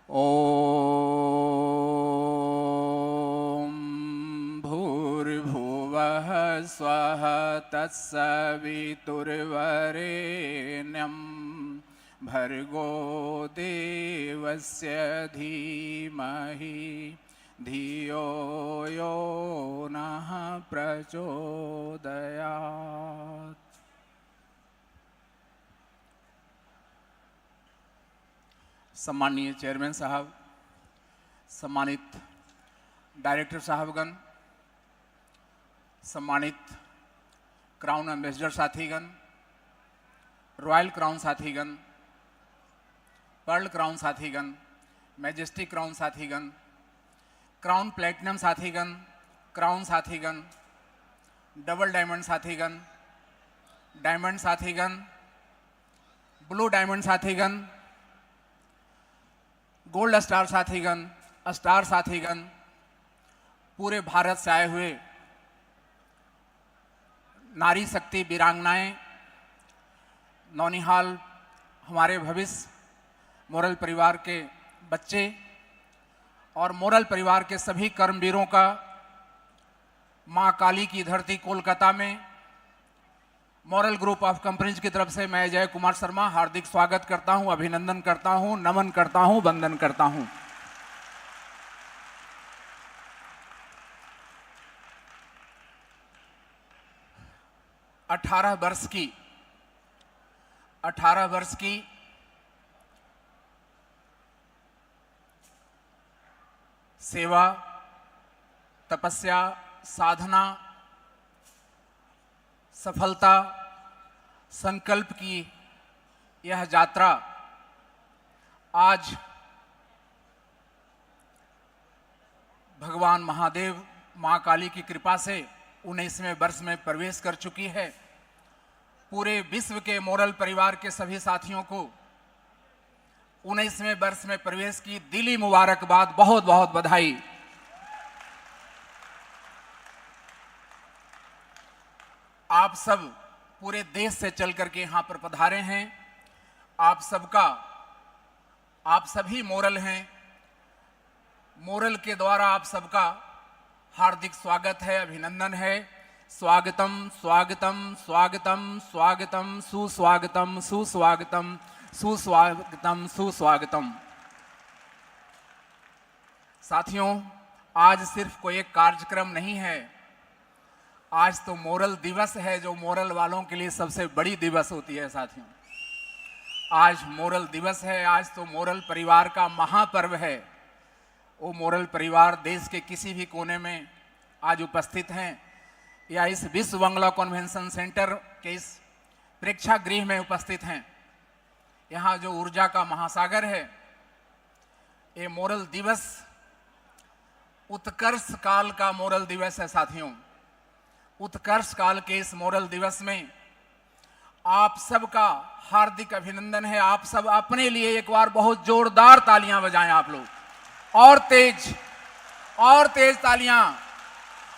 ॐ भूर्भुवः स्वः तत्सवितुर्वरेण्यं भर्गो देवस्य धीमहि धियो यो नः प्रचोदयात्। सम्माननीय चेयरमैन साहब, सम्मानित डायरेक्टर साहबगण, सम्मानित क्राउन एम्बेसडर साथीगण, रॉयल क्राउन साथीगण, पर्ल क्राउन साथीगण, मैजेस्टिक क्राउन साथीगण, क्राउन प्लेटिनम साथीगण, क्राउन साथीगण, डबल डायमंड साथीगण, डायमंड साथीगण, ब्लू डायमंड साथीगण, गोल्ड स्टार साथीगण, स्टार साथीगण, पूरे भारत से आए हुए नारी शक्ति वीरांगनाएं, नौनिहाल हमारे भविष्य, मोरल परिवार के बच्चे और मोरल परिवार के सभी कर्मवीरों का मां काली की धरती कोलकाता में मोरल ग्रुप ऑफ कंपनीज की तरफ से मैं जय कुमार शर्मा हार्दिक स्वागत करता हूं, अभिनंदन करता हूं, नमन करता हूं, वंदन करता हूं। अठारह वर्ष की सेवा, तपस्या, साधना, सफलता, संकल्प की यह यात्रा आज भगवान महादेव मां काली की कृपा से 19वें वर्ष में प्रवेश कर चुकी है। पूरे विश्व के मोरल परिवार के सभी साथियों को 19वें वर्ष में प्रवेश की दिली मुबारकबाद, बहुत बहुत बधाई। आप सब पूरे देश से चल करके यहाँ पर पधारे हैं। आप सभी मोरल हैं। मोरल के द्वारा आप सबका हार्दिक स्वागत है, अभिनंदन है। स्वागतम स्वागतम स्वागतम स्वागतम सुस्वागतम सुस्वागतम सुस्वागतम सुस्वागतम। साथियों, आज सिर्फ कोई एक कार्यक्रम नहीं है, आज तो मोरल दिवस है, जो मोरल वालों के लिए सबसे बड़ी दिवस होती है। साथियों, आज मोरल दिवस है, आज तो मोरल परिवार का महापर्व है। वो मोरल परिवार देश के किसी भी कोने में आज उपस्थित हैं या इस विश्व बंगला कन्वेंशन सेंटर के इस प्रेक्षागृह में उपस्थित हैं। यहाँ जो ऊर्जा का महासागर है, ये मोरल दिवस उत्कर्ष काल का मोरल दिवस है। साथियों, उत्कर्ष काल के इस मोरल दिवस में आप सबका हार्दिक अभिनंदन है। आप सब अपने लिए एक बार बहुत जोरदार तालियां बजाएं आप लोग, और तेज तालियां।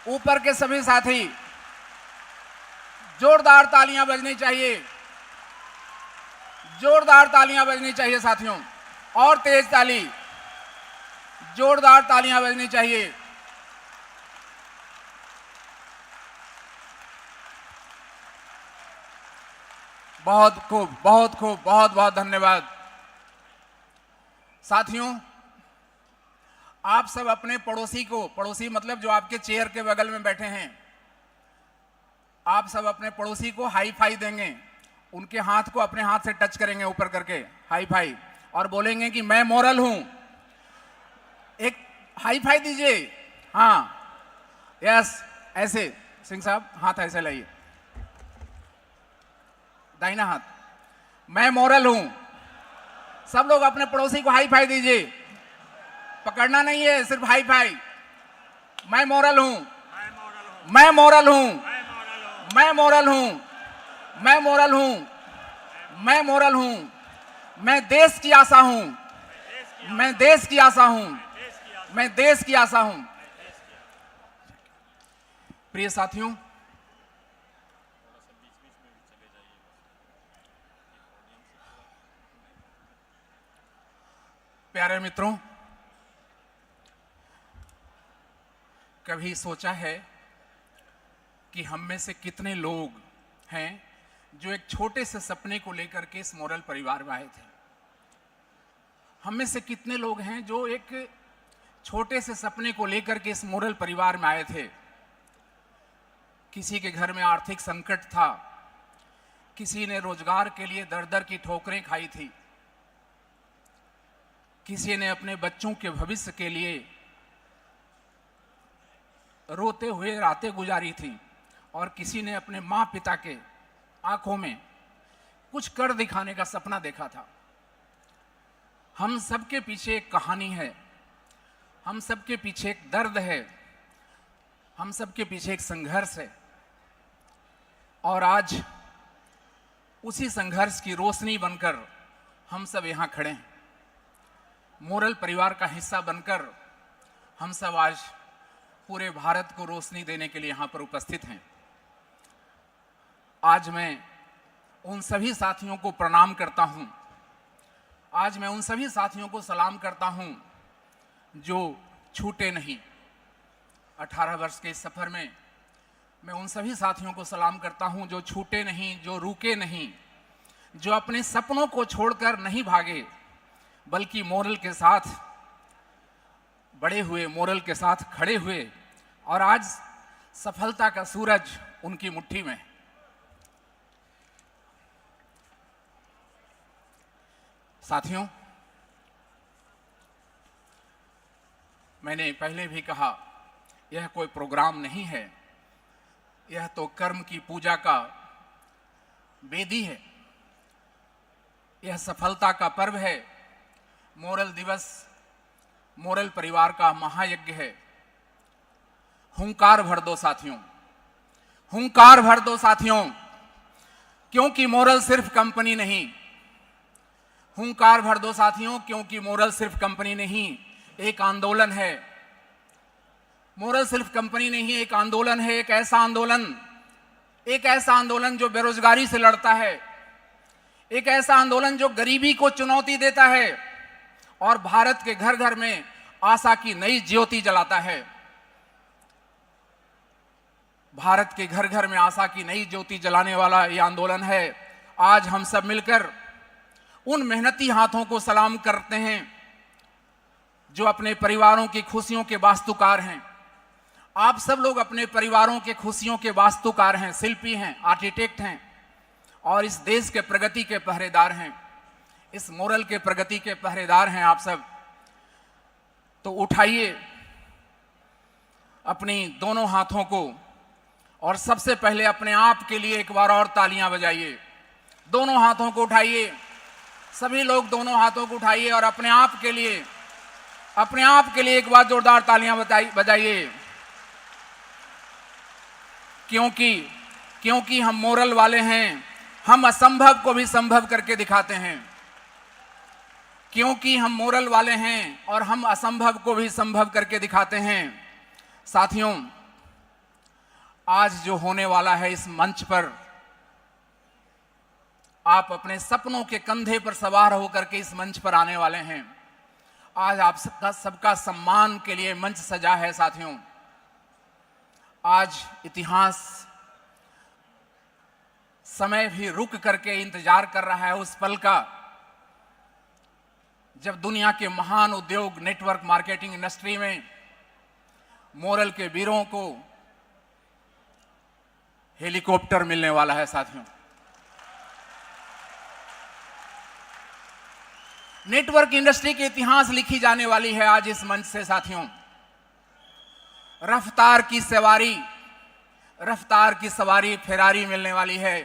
ऊपर के सभी साथी, जोरदार तालियां बजनी चाहिए, जोरदार तालियां बजनी चाहिए साथियों, और तेज ताली, जोरदार तालियां बजनी चाहिए। बहुत खूब, बहुत खूब, बहुत बहुत धन्यवाद। साथियों, आप सब अपने पड़ोसी को, पड़ोसी मतलब जो आपके चेयर के बगल में बैठे हैं, आप सब अपने पड़ोसी को हाई फाई देंगे। उनके हाथ को अपने हाथ से टच करेंगे ऊपर करके, हाई फाई, और बोलेंगे कि मैं मोरल हूं। एक हाई फाई दीजिए। हाँ, यस, ऐसे। सिंह साहब, हाथ ऐसे लाइए, दाहिना हाथ। मैं मोरल हूं। सब लोग अपने पड़ोसी को हाई फाई दीजिए। पकड़ना नहीं है, सिर्फ हाई फाई। मैं मोरल हूं, मैं मोरल हूं, मैं मोरल हूं, मैं मोरल हूं, मैं मोरल हूं, मैं देश की आशा हूं, मैं देश की आशा हूं, मैं देश की आशा हूं। प्रिय साथियों, प्यारे मित्रों, कभी सोचा है कि हम में से कितने लोग हैं जो एक छोटे से सपने को लेकर के इस मोरल परिवार में आए थे? हम में से कितने लोग हैं जो एक छोटे से सपने को लेकर के इस मोरल परिवार में आए थे? किसी के घर में आर्थिक संकट था, किसी ने रोजगार के लिए दर दर की ठोकरें खाई थी, किसी ने अपने बच्चों के भविष्य के लिए रोते हुए रातें गुजारी थी, और किसी ने अपने माँ पिता के आंखों में कुछ कर दिखाने का सपना देखा था। हम सबके पीछे एक कहानी है, हम सबके पीछे एक दर्द है, हम सबके पीछे एक संघर्ष है, और आज उसी संघर्ष की रोशनी बनकर हम सब यहाँ खड़े हैं। मोरल परिवार का हिस्सा बनकर हम सब आज पूरे भारत को रोशनी देने के लिए यहाँ पर उपस्थित हैं। आज मैं उन सभी साथियों को प्रणाम करता हूँ, आज मैं उन सभी साथियों को सलाम करता हूँ जो छूटे नहीं। 18 वर्ष के इस सफर में मैं उन सभी साथियों को सलाम करता हूं जो छूटे नहीं, जो रुके नहीं, जो अपने सपनों को छोड़कर नहीं भागे, बल्कि मोरल के साथ बड़े हुए, मोरल के साथ खड़े हुए, और आज सफलता का सूरज उनकी मुट्ठी में। साथियों, मैंने पहले भी कहा, यह कोई प्रोग्राम नहीं है, यह तो कर्म की पूजा का वेदी है, यह सफलता का पर्व है। मोरल दिवस मोरल परिवार का महायज्ञ है। हुंकार भर दो साथियों, हुंकार भर दो साथियों, क्योंकि मोरल सिर्फ कंपनी नहीं। हुंकार भर दो साथियों, क्योंकि मोरल सिर्फ कंपनी नहीं, एक आंदोलन है। मोरल सिर्फ कंपनी नहीं, एक आंदोलन है, एक ऐसा आंदोलन जो बेरोजगारी से लड़ता है, एक ऐसा आंदोलन जो गरीबी को चुनौती देता है और भारत के घर घर में आशा की नई ज्योति जलाता है। भारत के घर घर में आशा की नई ज्योति जलाने वाला ये आंदोलन है। आज हम सब मिलकर उन मेहनती हाथों को सलाम करते हैं जो अपने परिवारों की खुशियों के वास्तुकार हैं। आप सब लोग अपने परिवारों के खुशियों के वास्तुकार हैं, शिल्पी हैं, आर्किटेक्ट हैं, और इस देश के प्रगति के पहरेदार हैं, इस मोरल के प्रगति के पहरेदार हैं आप सब। तो उठाइए अपनी दोनों हाथों को और सबसे पहले अपने आप के लिए एक बार और तालियां बजाइए। दोनों हाथों को उठाइए, सभी लोग दोनों हाथों को उठाइए और अपने आप के लिए एक बार जोरदार तालियां बजाइए। क्योंकि हम मोरल वाले हैं, हम असंभव को भी संभव करके दिखाते हैं। क्योंकि हम मोरल वाले हैं और हम असंभव को भी संभव करके दिखाते हैं। साथियों, आज जो होने वाला है इस मंच पर, आप अपने सपनों के कंधे पर सवार होकर के इस मंच पर आने वाले हैं। आज आप सबका सम्मान के लिए मंच सजा है। साथियों, आज इतिहास समय भी रुक करके इंतजार कर रहा है उस पल का जब दुनिया के महान उद्योग, नेटवर्क मार्केटिंग इंडस्ट्री में मोरल के वीरों को हेलीकॉप्टर मिलने वाला है। साथियों, नेटवर्क इंडस्ट्री के इतिहास लिखी जाने वाली है आज इस मंच से। साथियों, रफ्तार की सवारी फेरारी मिलने वाली है।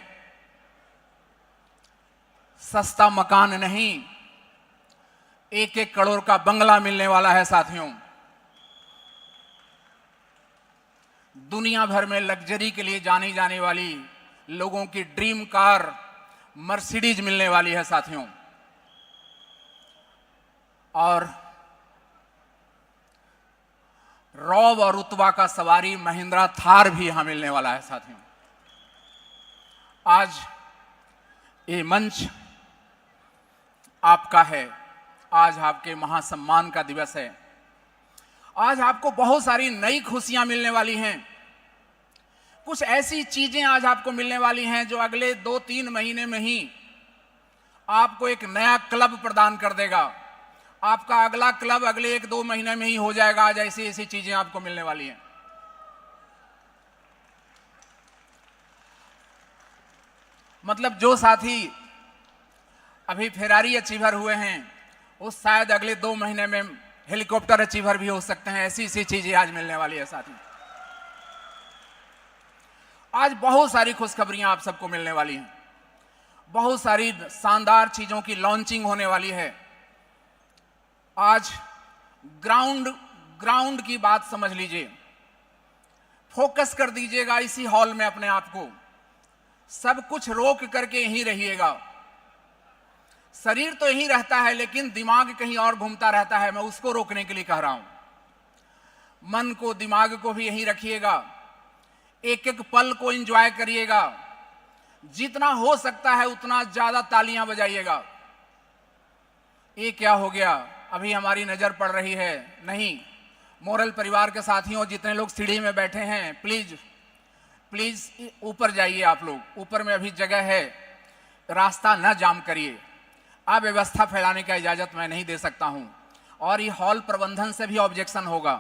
सस्ता मकान नहीं, 1-1 करोड़ का बंगला मिलने वाला है। साथियों, दुनिया भर में लग्जरी के लिए जानी जाने वाली लोगों की ड्रीम कार मर्सिडीज मिलने वाली है। साथियों, और रॉब और रुतबा का सवारी महिंद्रा थार भी यहां मिलने वाला है। साथियों, आज ये मंच आपका है, आज आपके महासम्मान का दिवस है। आज आपको बहुत सारी नई खुशियां मिलने वाली हैं। कुछ ऐसी चीजें आज आपको मिलने वाली हैं जो अगले 2-3 महीने में ही आपको एक नया क्लब प्रदान कर देगा। आपका अगला क्लब अगले 1-2 महीने में ही हो जाएगा। आज ऐसी ऐसी चीजें आपको मिलने वाली हैं। मतलब जो साथी अभी फेरारी अचीवर हुए हैं वो शायद अगले 2 महीने में हेलीकॉप्टर अचीवर भी हो सकते हैं। ऐसी ऐसी चीजें आज मिलने वाली है साथी। आज बहुत सारी खुशखबरियां आप सबको मिलने वाली हैं। बहुत सारी शानदार चीजों की लॉन्चिंग होने वाली है। आज ग्राउंड की बात समझ लीजिए। फोकस कर दीजिएगा इसी हॉल में अपने आप को। सब कुछ रोक करके यहीं रहिएगा। शरीर तो यहीं रहता है लेकिन दिमाग कहीं और घूमता रहता है। मैं उसको रोकने के लिए कह रहा हूं। मन को, दिमाग को भी यहीं रखिएगा। एक एक पल को एंजॉय करिएगा। जितना हो सकता है उतना ज्यादा तालियां बजाइएगा। ये क्या हो गया? अभी हमारी नजर पड़ रही है। नहीं, मोरल परिवार के साथियों, जितने लोग सीढ़ी में बैठे हैं, प्लीज प्लीज ऊपर जाइए। आप लोग ऊपर में अभी जगह है। रास्ता न जाम करिए। अव्यवस्था फैलाने का इजाजत मैं नहीं दे सकता हूं। और ये हॉल प्रबंधन से भी ऑब्जेक्शन होगा।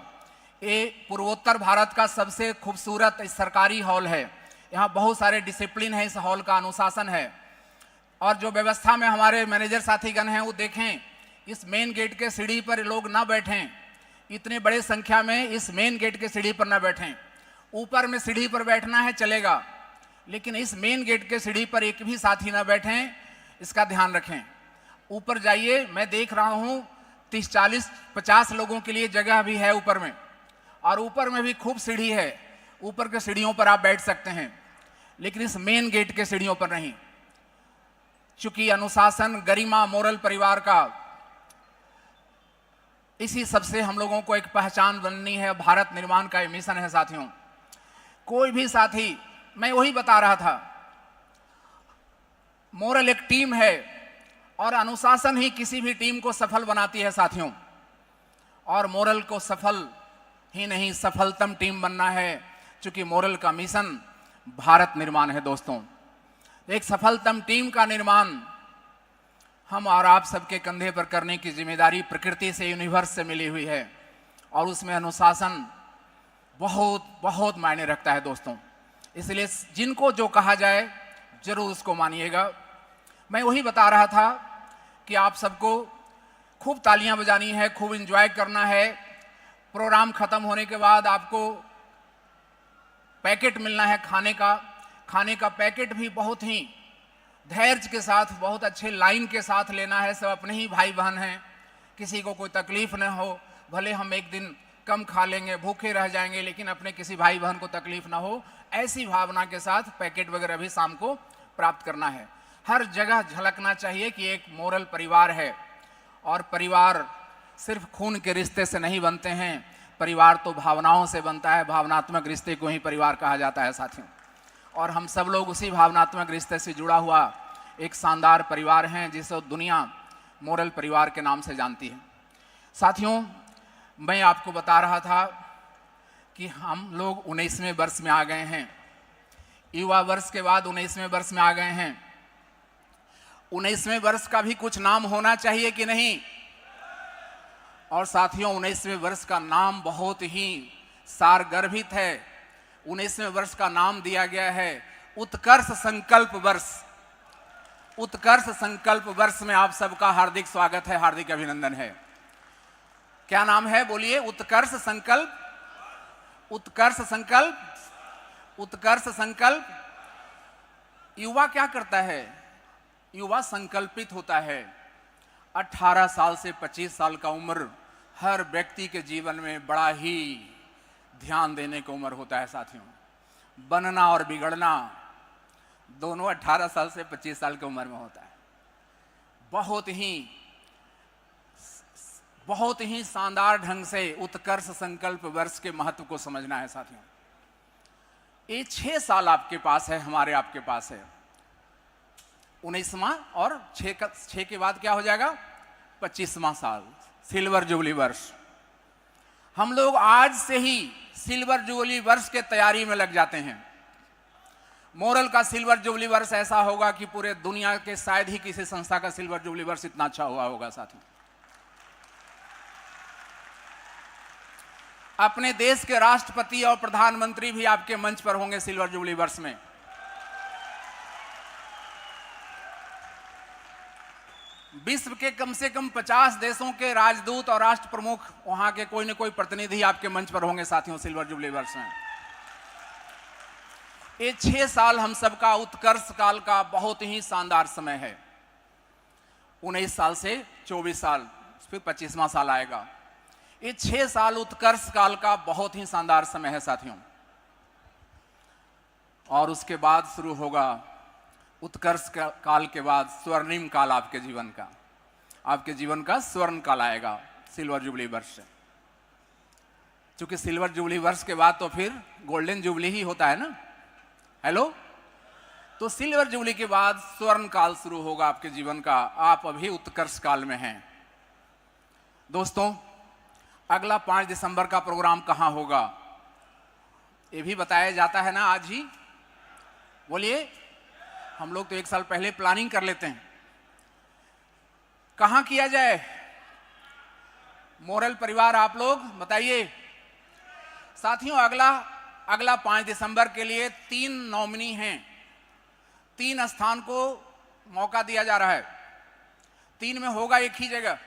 ये पूर्वोत्तर भारत का सबसे खूबसूरत सरकारी हॉल है। यहाँ बहुत सारे डिसिप्लिन है। इस हॉल का अनुशासन है। और जो व्यवस्था में हमारे मैनेजर साथीगण हैं वो देखें, इस मेन गेट के सीढ़ी पर लोग ना बैठें। इतने बड़े संख्या में इस मेन गेट के सीढ़ी पर ना बैठें। ऊपर में सीढ़ी पर बैठना है चलेगा, लेकिन इस मेन गेट के सीढ़ी पर एक भी साथी ना बैठें, इसका ध्यान रखें। ऊपर जाइए। मैं देख रहा हूं 30, 40, 50 लोगों के लिए जगह भी है ऊपर में। और ऊपर में भी खूब सीढ़ी है। ऊपर के सीढ़ियों पर आप बैठ सकते हैं, लेकिन इस मेन गेट के सीढ़ियों पर नहीं। चूंकि अनुशासन, गरिमा, मोरल परिवार का, इसी सबसे हम लोगों को एक पहचान बननी है। भारत निर्माण का ये मिशन है साथियों। कोई भी साथी, मैं वही बता रहा था, मोरल एक टीम है और अनुशासन ही किसी भी टीम को सफल बनाती है साथियों। और मोरल को सफल ही नहीं, सफलतम टीम बनना है, क्योंकि मोरल का मिशन भारत निर्माण है दोस्तों। एक सफलतम टीम का निर्माण हम और आप सबके कंधे पर करने की जिम्मेदारी प्रकृति से, यूनिवर्स से मिली हुई है। और उसमें अनुशासन बहुत बहुत मायने रखता है दोस्तों। इसलिए जिनको जो कहा जाए जरूर उसको मानिएगा। मैं वही बता रहा था कि आप सबको खूब तालियां बजानी है, खूब एंजॉय करना है। प्रोग्राम खत्म होने के बाद आपको पैकेट मिलना है खाने का। खाने का पैकेट भी बहुत ही धैर्य के साथ, बहुत अच्छे लाइन के साथ लेना है। सब अपने ही भाई बहन हैं, किसी को कोई तकलीफ न हो। भले हम एक दिन कम खा लेंगे, भूखे रह जाएंगे, लेकिन अपने किसी भाई बहन को तकलीफ ना हो, ऐसी भावना के साथ पैकेट वगैरह भी शाम को प्राप्त करना है। हर जगह झलकना चाहिए कि एक मोरल परिवार है। और परिवार सिर्फ खून के रिश्ते से नहीं बनते हैं। परिवार तो भावनाओं से बनता है। भावनात्मक रिश्ते को ही परिवार कहा जाता है साथियों। और हम सब लोग उसी भावनात्मक रिश्ते से जुड़ा हुआ एक शानदार परिवार हैं, जिसे दुनिया मोरल परिवार के नाम से जानती है। साथियों, मैं आपको बता रहा था कि हम लोग 19वें वर्ष में आ गए हैं। युवा वर्ष के बाद 19वें वर्ष में आ गए हैं। 19वें वर्ष का भी कुछ नाम होना चाहिए कि नहीं? और साथियों, 19वें वर्ष का नाम बहुत ही सारगर्भित है। 19वें वर्ष का नाम दिया गया है उत्कर्ष संकल्प वर्ष। उत्कर्ष संकल्प वर्ष में आप सबका हार्दिक स्वागत है, हार्दिक अभिनंदन है। क्या नाम है? बोलिए। उत्कर्ष संकल्प, उत्कर्ष संकल्प, उत्कर्ष संकल्प। युवा क्या करता है? युवा संकल्पित होता है। 18 साल से 25 साल का उम्र हर व्यक्ति के जीवन में बड़ा ही ध्यान देने की उम्र होता है साथियों। बनना और बिगड़ना दोनों 18 साल से 25 साल की उम्र में होता है। बहुत ही शानदार ढंग से उत्कर्ष संकल्प वर्ष के महत्व को समझना है साथियों। ये 6 साल आपके पास है, हमारे आपके पास है। 19वां और 6 के बाद क्या हो जाएगा? 25वां साल, सिल्वर जुबली वर्ष। हम लोग आज से ही सिल्वर जुबली वर्ष के तैयारी में लग जाते हैं। मोरल का सिल्वर जुबली वर्ष ऐसा होगा कि पूरे दुनिया के शायद ही किसी संस्था का सिल्वर जुबली वर्ष इतना अच्छा हुआ होगा। साथियों, अपने देश के राष्ट्रपति और प्रधानमंत्री भी आपके मंच पर होंगे सिल्वर जुबली वर्ष में। विश्व के कम से कम 50 देशों के राजदूत और राष्ट्र प्रमुख, वहां के कोई न कोई प्रतिनिधि आपके मंच पर होंगे साथियों सिल्वर जुबली वर्ष में। ये 6 साल हम सबका उत्कर्ष काल का बहुत ही शानदार समय है। 19 साल से 24 साल, फिर 25वां साल आएगा। ये 6 साल उत्कर्ष काल का बहुत ही शानदार समय है साथियों। और उसके बाद शुरू होगा उत्कर्ष काल के बाद स्वर्णिम काल आपके जीवन का। आपके जीवन का स्वर्ण काल आएगा सिल्वर जुबली वर्ष से। क्योंकि सिल्वर जुबली वर्ष के बाद तो फिर गोल्डन जुबली ही होता है ना। हेलो, तो सिल्वर जुबली के बाद स्वर्ण काल शुरू होगा आपके जीवन का। आप अभी उत्कर्ष काल में हैं। दोस्तों, अगला 5 दिसंबर का प्रोग्राम कहां होगा ये भी बताया जाता है ना आज ही। बोलिए, हम लोग तो 1 साल पहले प्लानिंग कर लेते हैं। कहां किया जाए? मोरल परिवार आप लोग बताइए। साथियों, अगला 5 दिसंबर के लिए 3 नॉमिनी हैं। 3 स्थान को मौका दिया जा रहा है। 3 में होगा एक ही जगह,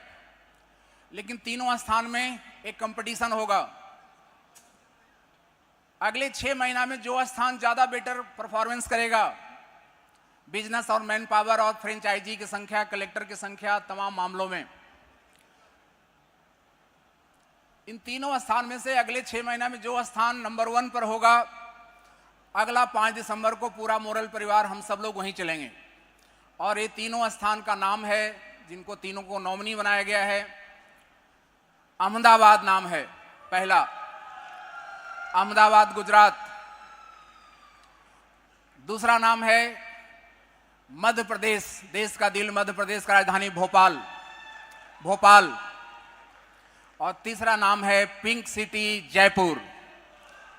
लेकिन तीनों स्थान में एक कंपटीशन होगा। अगले 6 महीना में जो स्थान ज्यादा बेटर परफॉर्मेंस करेगा, बिजनेस और मैन पावर और फ्रेंचाइजी की संख्या, कलेक्टर की संख्या, तमाम मामलों में, इन तीनों स्थान में से अगले 6 महीना में जो स्थान नंबर 1 पर होगा, अगला 5 दिसंबर को पूरा मोरल परिवार हम सब लोग वहीं चलेंगे। और ये तीनों स्थान का नाम है, जिनको तीनों को नॉमिनी बनाया गया है। अहमदाबाद नाम है पहला, अहमदाबाद गुजरात। दूसरा नाम है मध्य प्रदेश, देश का दिल मध्य प्रदेश का राजधानी भोपाल। और तीसरा नाम है पिंक सिटी जयपुर,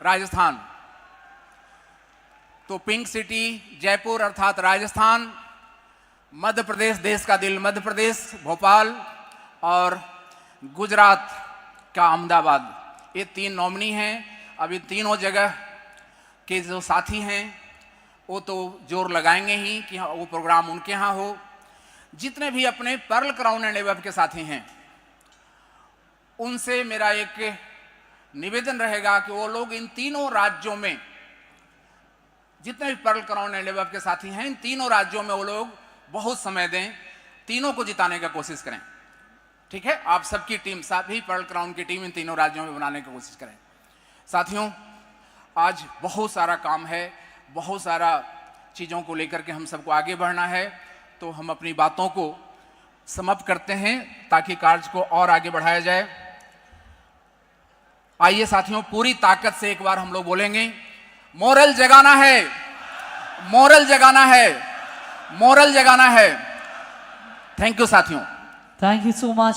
राजस्थान। तो पिंक सिटी जयपुर अर्थात राजस्थान, मध्य प्रदेश देश का दिल मध्य प्रदेश भोपाल, और गुजरात का अहमदाबाद, ये 3 नॉमिनी हैं। अब इन तीनों जगह के जो साथी हैं वो तो जोर लगाएंगे ही कि वो प्रोग्राम उनके यहाँ हो। जितने भी अपने पर्ल क्राउन एंड एबव के साथी हैं, उनसे मेरा एक निवेदन रहेगा कि वो लोग इन तीनों राज्यों में, जितने भी पर्ल क्राउन एंड एबव के साथी हैं, इन तीनों राज्यों में वो लोग बहुत समय दें, तीनों को जिताने का कोशिश करें। ठीक है, आप सबकी टीम, सभी पर्ल क्राउन की टीम इन तीनों राज्यों में बनाने की कोशिश करें। साथियों, आज बहुत सारा काम है, बहुत सारा चीज़ों को लेकर के हम सबको आगे बढ़ना है। तो हम अपनी बातों को समाप्त करते हैं ताकि कार्य को और आगे बढ़ाया जाए। आइए साथियों, पूरी ताकत से एक बार हम लोग बोलेंगे, मोरल जगाना है, मोरल जगाना है, मोरल जगाना है। थैंक यू साथियों। Thank you so much.